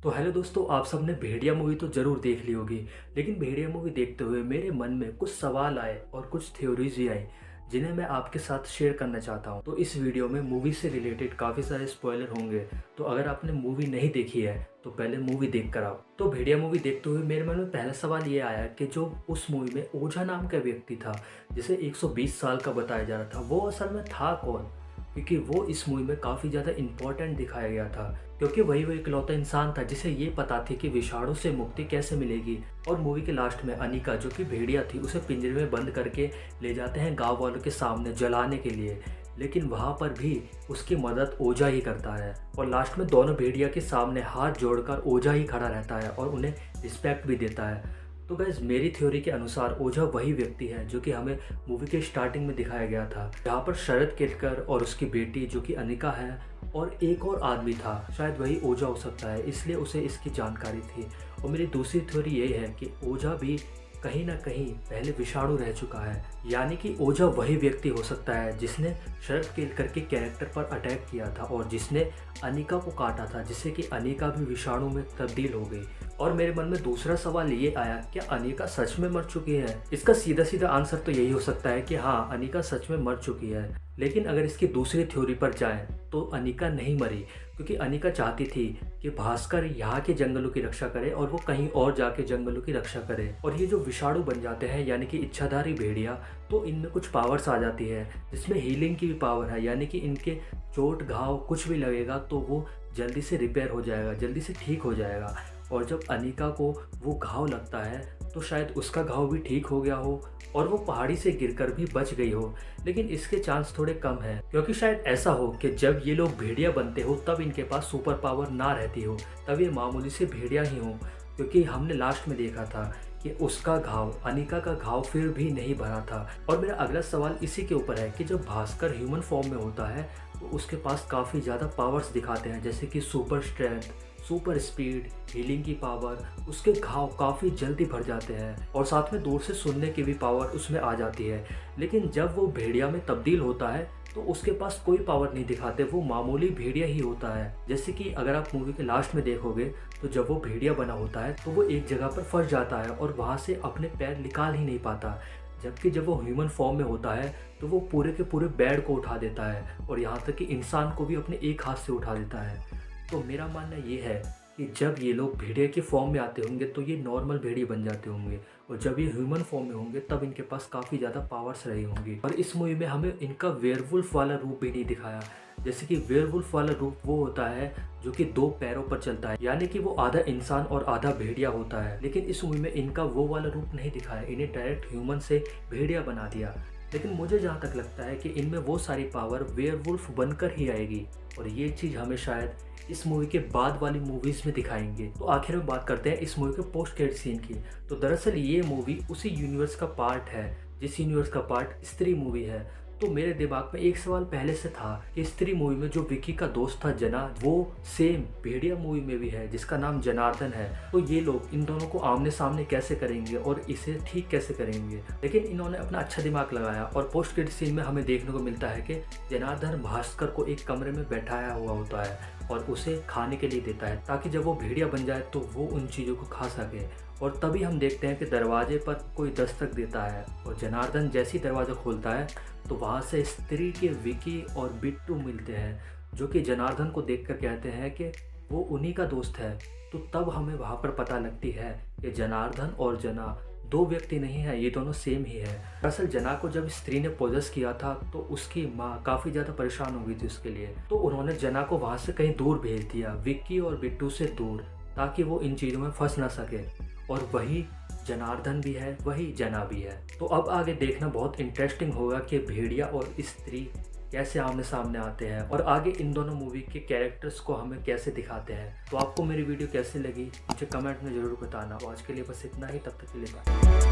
तो हेलो दोस्तों, आप सबने भेड़िया मूवी तो ज़रूर देख ली होगी। लेकिन भेड़िया मूवी देखते हुए मेरे मन में कुछ सवाल आए और कुछ थ्योरीज भी आई, जिन्हें मैं आपके साथ शेयर करना चाहता हूं। तो इस वीडियो में मूवी से रिलेटेड काफ़ी सारे स्पॉइलर होंगे, तो अगर आपने मूवी नहीं देखी है तो पहले मूवी देख कर आओ। तो भेड़िया मूवी देखते हुए मेरे मन में पहला सवाल ये आया कि जो उस मूवी में ओझा नाम का व्यक्ति था, जिसे 120 साल का बताया जा रहा था, वो असल में था कौन? क्योंकि वो इस मूवी में काफ़ी ज़्यादा इम्पोर्टेंट दिखाया गया था, क्योंकि वही वो इकलौता इंसान था जिसे ये पता थी कि विषाणु से मुक्ति कैसे मिलेगी। और मूवी के लास्ट में अनिका, जो कि भेड़िया थी, उसे पिंजरे में बंद करके ले जाते हैं गांव वालों के सामने जलाने के लिए। लेकिन वहाँ पर भी उसकी मदद ओझा ही करता है, और लास्ट में दोनों भेड़िया के सामने हाथ जोड़कर ओझा ही खड़ा रहता है और उन्हें रिस्पेक्ट भी देता है। तो गाइस, मेरी थ्योरी के अनुसार ओझा वही व्यक्ति है जो कि हमें मूवी के स्टार्टिंग में दिखाया गया था, जहाँ पर शरद केतकर और उसकी बेटी जो कि अनिका है और एक और आदमी था, शायद वही ओझा हो सकता है, इसलिए उसे इसकी जानकारी थी। और मेरी दूसरी थ्योरी ये है कि ओझा भी कहीं ना कहीं पहले विषाणु रह चुका है, यानी कि ओझा वही व्यक्ति हो सकता है जिसने शरद केतकर के कैरेक्टर पर अटैक किया था और जिसने अनिका को काटा था, जिससे कि अनिका भी विषाणु में तब्दील हो गई। और मेरे मन में दूसरा सवाल ये आया, क्या अनिका सच में मर चुकी है? इसका सीधा सीधा आंसर तो यही हो सकता है कि हाँ, अनिका सच में मर चुकी है। लेकिन अगर इसकी दूसरी थ्योरी पर जाएं तो अनिका नहीं मरी, क्योंकि अनिका चाहती थी कि भास्कर यहाँ के जंगलों की रक्षा करे और वो कहीं और जाके जंगलों की रक्षा करे। और ये जो विषाणु बन जाते हैं, यानी कि इच्छाधारी भेड़िया, तो इनमें कुछ पावर्स आ जाती है, जिसमें हीलिंग की भी पावर है, यानी कि इनके चोट घाव कुछ भी लगेगा तो वो जल्दी से रिपेयर हो जाएगा, जल्दी से ठीक हो जाएगा। और जब अनिका को वो घाव लगता है तो शायद उसका घाव भी ठीक हो गया हो और वो पहाड़ी से गिरकर भी बच गई हो। लेकिन इसके चांस थोड़े कम हैं, क्योंकि शायद ऐसा हो कि जब ये लोग भेड़िया बनते हो तब इनके पास सुपर पावर ना रहती हो, तब ये मामूली से भेड़िया ही हो। क्योंकि हमने लास्ट में देखा था कि उसका घाव, अनिका का घाव, फिर भी नहीं भरा था। और मेरा अगला सवाल इसी के ऊपर है कि जब भास्कर ह्यूमन फॉर्म में होता है तो उसके पास काफ़ी ज़्यादा पावर्स दिखाते हैं, जैसे कि super strength, super speed, healing की पावर, उसके घाव काफ़ी जल्दी भर जाते हैं और साथ में दूर से सुनने की भी पावर उसमें आ जाती है। लेकिन जब वो भेड़िया में तब्दील होता है तो उसके पास कोई पावर नहीं दिखाते, वो मामूली भेड़िया ही होता है। जैसे कि अगर आप मूवी के लास्ट में देखोगे तो जब वो भेड़िया बना होता है तो वो एक जगह पर फंस जाता है और वहाँ से अपने पैर निकाल ही नहीं पाता। जबकि जब वो ह्यूमन फॉर्म में होता है तो वो पूरे के पूरे बेड को उठा देता है और यहाँ तक कि इंसान को भी अपने एक हाथ से उठा देता है। तो मेरा मानना ये है कि जब ये लोग भेड़िया के फॉर्म में आते होंगे तो ये नॉर्मल भेड़िए बन जाते होंगे, और जब ये ह्यूमन फॉर्म में होंगे तब इनके पास काफ़ी ज़्यादा पावर्स रही होंगी। और इस मूवी में हमें इनका वेयरवुल्फ वाला रूप भी नहीं दिखाया। जैसे कि वेयरवुल्फ वाला रूप वो होता है जो कि दो पैरों पर चलता है, यानी कि वो आधा इंसान और आधा भेड़िया होता है। लेकिन इस मूवी में इनका वो वाला रूप नहीं दिखाया, इन्हें डायरेक्ट ह्यूमन से भेड़िया बना दिया। लेकिन मुझे जहाँ तक लगता है कि इनमें वो सारी पावर वेयरवुल्फ बनकर ही आएगी, और ये चीज़ हमें शायद इस मूवी के बाद वाली मूवीज़ में दिखाएंगे। तो आखिर में बात करते हैं इस मूवी के पोस्ट क्रेडिट सीन की। तो दरअसल ये मूवी उसी यूनिवर्स का पार्ट है जिस यूनिवर्स का पार्ट स्त्री मूवी है। तो मेरे दिमाग में एक सवाल पहले से था कि स्त्री मूवी में जो विकी का दोस्त था जना, वो सेम भेड़िया मूवी में भी है जिसका नाम जनार्दन है। तो ये लोग इन दोनों को आमने सामने कैसे करेंगे और इसे ठीक कैसे करेंगे? लेकिन इन्होंने अपना अच्छा दिमाग लगाया और पोस्ट क्रेडिट सीन में हमें देखने को मिलता है कि जनार्दन भास्कर को एक कमरे में बैठाया हुआ होता है और उसे खाने के लिए देता है, ताकि जब वो भेड़िया बन जाए तो वो उन चीज़ों को खा सके। और तभी हम देखते हैं कि दरवाजे पर कोई दस्तक देता है और जनार्दन जैसे ही दरवाज़ा खोलता है तो वहाँ से स्त्री के विकी और बिट्टू मिलते हैं, जो कि जनार्दन को देखकर कहते हैं कि वो उन्हीं का दोस्त है। तो तब हमें वहाँ पर पता लगती है कि जनार्दन और जना दो व्यक्ति नहीं है, ये दोनों सेम ही है। दरअसल जना को जब स्त्री ने पोजेस किया था तो उसकी माँ काफ़ी ज़्यादा परेशान हो गई थी उसके लिए, तो उन्होंने जना को वहाँ से कहीं दूर भेज दिया, विक्की और बिट्टू से दूर, ताकि वो इन चीज़ों में फंस ना सके। और वही जनार्दन भी है, वही जना भी है। तो अब आगे देखना बहुत इंटरेस्टिंग होगा कि भेड़िया और स्त्री कैसे आमने सामने आते हैं और आगे इन दोनों मूवी के कैरेक्टर्स को हमें कैसे दिखाते हैं। तो आपको मेरी वीडियो कैसी लगी मुझे कमेंट में ज़रूर बताना। तो आज के लिए बस इतना ही, तब तक के लिए बाय।